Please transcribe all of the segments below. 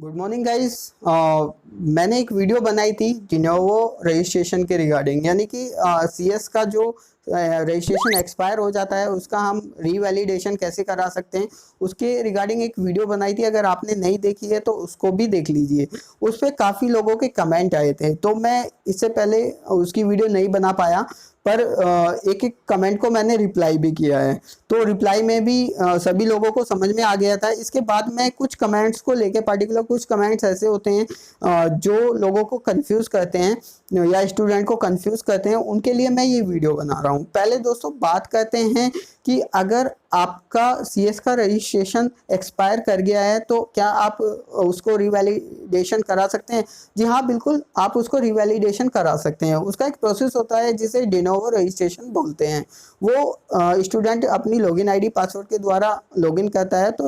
Good morning guys. मैंने एक video बनाई थी डिनोवो रजिस्ट्रेशन के रिगार्डिंग, यानी कि सीएस का जो रजिस्ट्रेशन एक्सपायर हो जाता है उसका हम रीवैलिडेशन कैसे करा सकते हैं उसके रिगार्डिंग एक वीडियो बनाई थी। अगर आपने नहीं देखी है तो उसको भी देख लीजिए। उस पर काफ़ी लोगों के कमेंट आए थे, तो मैं इससे पहले उसकी वीडियो नहीं बना पाया, पर एक एक कमेंट को मैंने रिप्लाई भी किया है। तो रिप्लाई में भी सभी लोगों को समझ में आ गया था। इसके बाद मैं कुछ कमेंट्स को लेके पर्टिकुलर, कुछ कमेंट्स ऐसे होते हैं जो लोगों को कंफ्यूज करते हैं या स्टूडेंट को कंफ्यूज करते हैं, उनके लिए मैं ये वीडियो बना रहा हूँ। पहले दोस्तों बात करते हैं कि अगर आपका सीएस का रजिस्ट्रेशन एक्सपायर कर गया है तो क्या आप उसको रिवैलिडेशन करा सकते हैं? जी हाँ, बिल्कुल आप उसको रिवैलिडेशन करा सकते हैं। उसका एक प्रोसेस होता है जिसे डिनोवो रजिस्ट्रेशन बोलते हैं। वो स्टूडेंट अपनी लॉगिन आईडी पासवर्ड के द्वारा लॉगिन करता है तो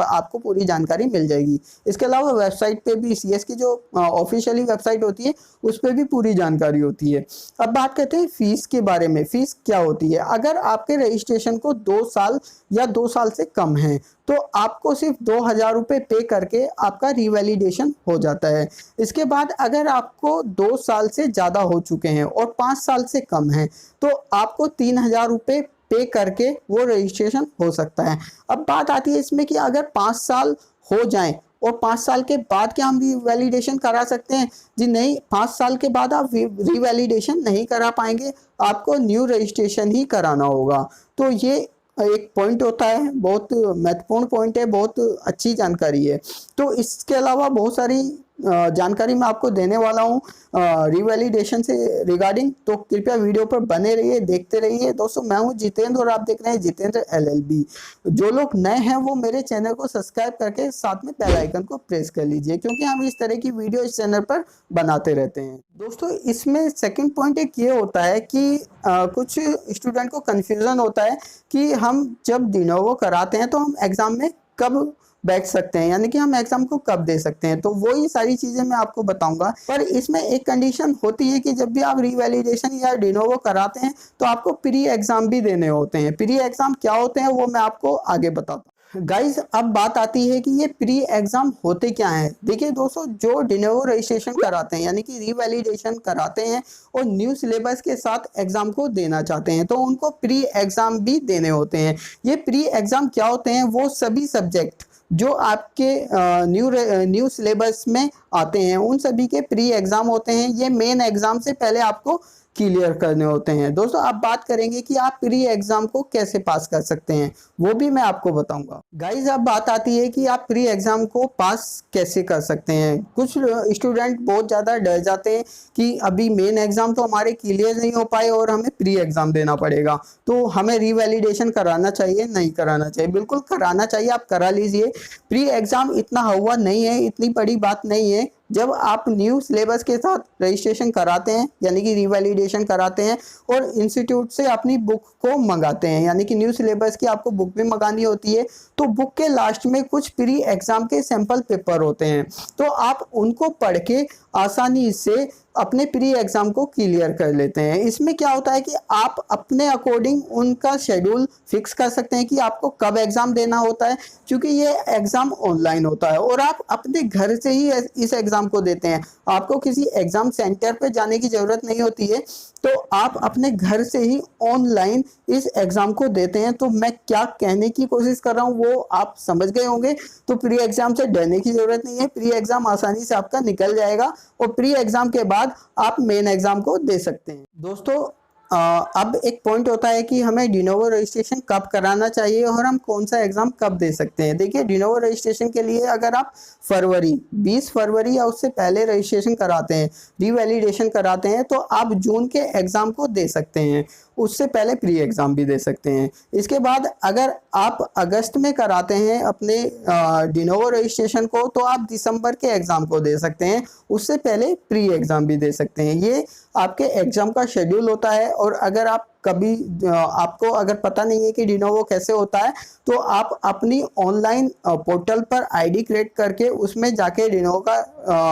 आपको पूरी जानकारी मिल जाएगी। इसके अलावा वेबसाइट पे भी सीएस की जो ऑफिशियली वेबसाइट होती है उस पर भी पूरी जानकारी होती है। अब बात करते हैं फीस के बारे में। फीस क्या होती है? अगर आपके रजिस्ट्रेशन को 2 साल या 2 साल से कम है तो आपको सिर्फ 2,000 रुपये पे करके आपका रिवैलिडेशन हो जाता है। इसके बाद अगर आपको 2 साल से ज़्यादा हो चुके हैं और 5 साल से कम है तो आपको 3,000 रुपये पे करके वो रजिस्ट्रेशन हो सकता है। अब बात आती है इसमें कि अगर 5 साल हो जाएं और 5 साल के बाद क्या हम रिवैलिडेशन करा सकते हैं? जी नहीं, 5 साल के बाद आप रिवैलिडेशन नहीं करा पाएंगे, आपको न्यू रजिस्ट्रेशन ही कराना होगा। तो ये एक पॉइंट होता है, बहुत महत्वपूर्ण पॉइंट है, बहुत अच्छी जानकारी है। तो इसके अलावा बहुत सारी जानकारी मैं आपको देने वाला हूँ रिवैलिडेशन से रिगार्डिंग, तो कृपया वीडियो पर बने रहिए, देखते रहिए। दोस्तों मैं हूँ जितेंद्र और आप देख रहे हैं जितेंद्र एलएलबी। जो लोग नए हैं वो मेरे चैनल को सब्सक्राइब करके साथ में बेल आइकन को प्रेस कर लीजिए, क्योंकि हम इस तरह की वीडियो इस चैनल पर बनाते रहते हैं। दोस्तों इसमें सेकंड पॉइंट एक ये होता है कि कुछ स्टूडेंट को कन्फ्यूज़न होता है कि हम जब डिनोवो कराते हैं तो हम एग्ज़ाम में कब बैठ सकते हैं, यानी कि हम एग्जाम को कब दे सकते हैं। तो वही सारी चीजें मैं आपको बताऊंगा, पर इसमें एक कंडीशन होती है कि जब भी आप रिवैलिडेशन या डिनोवो कराते हैं तो आपको प्री एग्जाम भी देने होते हैं। प्री एग्जाम क्या होते हैं वो मैं आपको आगे बताता हूँ। गाइज अब बात आती है कि ये प्री एग्जाम होते क्या हैं। देखिए दोस्तों, जो डिनोवो रजिस्ट्रेशन कराते हैं यानी कि रिवैलिडेशन कराते हैं और न्यू सिलेबस के साथ एग्जाम को देना चाहते हैं तो उनको प्री एग्जाम भी देने होते हैं। ये प्री एग्जाम क्या होते हैं? वो सभी सब्जेक्ट जो आपके न्यू सिलेबस में आते हैं उन सभी के प्री एग्जाम होते हैं। ये मेन एग्जाम से पहले आपको क्लियर करने होते हैं। दोस्तों आप बात करेंगे कि आप प्री एग्जाम को कैसे पास कर सकते हैं, वो भी मैं आपको बताऊंगा। गाइज अब बात आती है कि आप प्री एग्जाम को पास कैसे कर सकते हैं। कुछ स्टूडेंट बहुत ज़्यादा डर जाते हैं कि अभी मेन एग्जाम तो हमारे क्लियर नहीं हो पाए और हमें प्री एग्जाम देना पड़ेगा, तो हमें रिवैलिडेशन कराना चाहिए, नहीं कराना चाहिए? बिल्कुल कराना चाहिए, आप करा लीजिए। प्री एग्जाम इतना हुआ नहीं है, इतनी बड़ी बात नहीं है। जब आप न्यू सिलेबस के साथ रजिस्ट्रेशन कराते हैं यानी कि रिवैलिडेशन कराते हैं और इंस्टीट्यूट से अपनी बुक को मंगाते हैं, यानी कि न्यू सिलेबस की आपको बुक भी मंगानी होती है, तो बुक के लास्ट में कुछ प्री एग्जाम के सैंपल पेपर होते हैं, तो आप उनको पढ़ के आसानी से अपने प्री एग्जाम को क्लियर कर लेते हैं। इसमें क्या होता है कि आप अपने अकॉर्डिंग उनका शेड्यूल फिक्स कर सकते हैं कि आपको कब एग्जाम देना होता है, क्योंकि ये एग्जाम ऑनलाइन होता है और आप अपने घर से ही इस एग्जाम को देते हैं। आपको किसी एग्जाम सेंटर पे जाने की जरूरत नहीं होती है, तो आप अपने घर से ही ऑनलाइन इस एग्जाम को देते हैं। तो मैं क्या कहने की कोशिश कर रहा हूँ वो आप समझ गए होंगे। तो प्री एग्जाम से डरने की जरूरत नहीं है, प्री एग्जाम आसानी से आपका निकल जाएगा और प्री एग्जाम के बाद आप मेन एग्जाम को दे सकते हैं। दोस्तों अब एक पॉइंट होता है कि हमें डिनोवो रजिस्ट्रेशन कब कराना चाहिए और हम कौन सा एग्जाम कब दे सकते हैं। देखिए डिनोवो रजिस्ट्रेशन के लिए अगर आप 20 फरवरी या उससे पहले रजिस्ट्रेशन कराते हैं, रिवैलिडेशन कराते हैं, तो आप जून के एग्जाम को दे सकते हैं, उससे पहले प्री एग्जाम भी दे सकते हैं। इसके बाद अगर आप अगस्त में कराते हैं अपने डिनोवो रजिस्ट्रेशन को तो आप दिसंबर के एग्जाम को दे सकते हैं, उससे पहले प्री एग्जाम भी दे सकते हैं। ये आपके एग्जाम का शेड्यूल होता है। और अगर आप कभी आपको अगर पता नहीं है कि डिनोवो कैसे होता है तो आप अपनी ऑनलाइन पोर्टल पर आईडी क्रिएट करके उसमें जाके डिनोवो का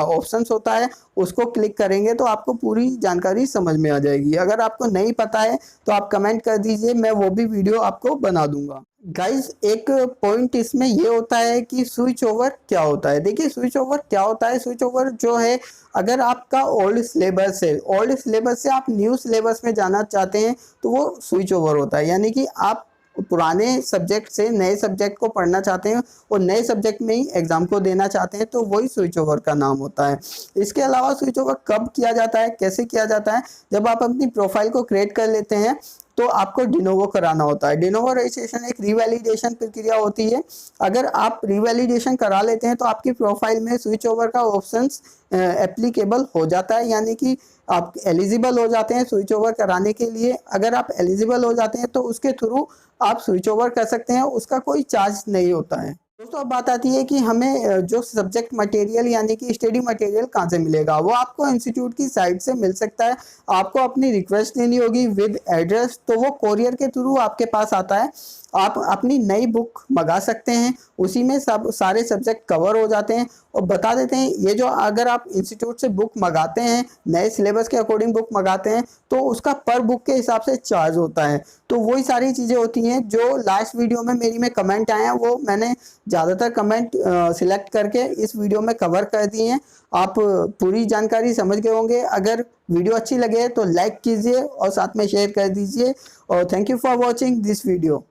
ऑप्शंस होता है उसको क्लिक करेंगे तो आपको पूरी जानकारी समझ में आ जाएगी। अगर आपको नहीं पता है तो आप कमेंट कर दीजिए, मैं वो भी वीडियो आपको बना दूंगा। गाइस एक पॉइंट इसमें ये होता है कि स्विच ओवर क्या होता है। देखिए स्विच ओवर क्या होता है, स्विच ओवर जो है, अगर आपका ओल्ड सिलेबस है, ओल्ड सिलेबस से आप न्यू सिलेबस में जाना चाहते हैं तो वो स्विच ओवर होता है। यानी कि आप पुराने सब्जेक्ट से नए सब्जेक्ट को पढ़ना चाहते हैं और नए सब्जेक्ट में ही एग्जाम को देना चाहते हैं, तो वही स्विच ओवर का नाम होता है। इसके अलावा स्विच ओवर कब किया जाता है, कैसे किया जाता है, जब आप अपनी प्रोफाइल को क्रिएट कर लेते हैं तो आपको डिनोवो कराना होता है। डिनोवो रजिस्ट्रेशन एक रिवैलिडेशन प्रक्रिया होती है। अगर आप रिवैलिडेशन करा लेते हैं तो आपकी प्रोफाइल में स्विच ओवर का ऑप्शंस एप्लीकेबल हो जाता है, यानी कि आप एलिजिबल हो जाते हैं स्विच ओवर कराने के लिए। अगर आप एलिजिबल हो जाते हैं तो उसके थ्रू आप स्विच ओवर कर सकते हैं, उसका कोई चार्ज नहीं होता है। दोस्तों अब बात आती है कि हमें जो सब्जेक्ट मटेरियल यानी कि स्टडी मटेरियल कहाँ से मिलेगा। वो आपको इंस्टीट्यूट की साइट से मिल सकता है। आपको अपनी रिक्वेस्ट देनी होगी विद एड्रेस, तो वो कोरियर के थ्रू आपके पास आता है। आप अपनी नई बुक मंगा सकते हैं, उसी में सब सारे सब्जेक्ट कवर हो जाते हैं। और बता देते हैं ये जो अगर आप इंस्टीट्यूट से बुक मंगाते हैं, नए सिलेबस के अकॉर्डिंग बुक मंगाते हैं, तो उसका पर बुक के हिसाब से चार्ज होता है। तो वही सारी चीज़ें होती हैं जो लास्ट वीडियो में मेरी में कमेंट आए हैं, वो मैंने ज़्यादातर कमेंट सिलेक्ट करके इस वीडियो में कवर कर दिए हैं। आप पूरी जानकारी समझ गए होंगे। अगर वीडियो अच्छी लगे तो लाइक कीजिए और साथ में शेयर कर दीजिए। और thank you for watching this video.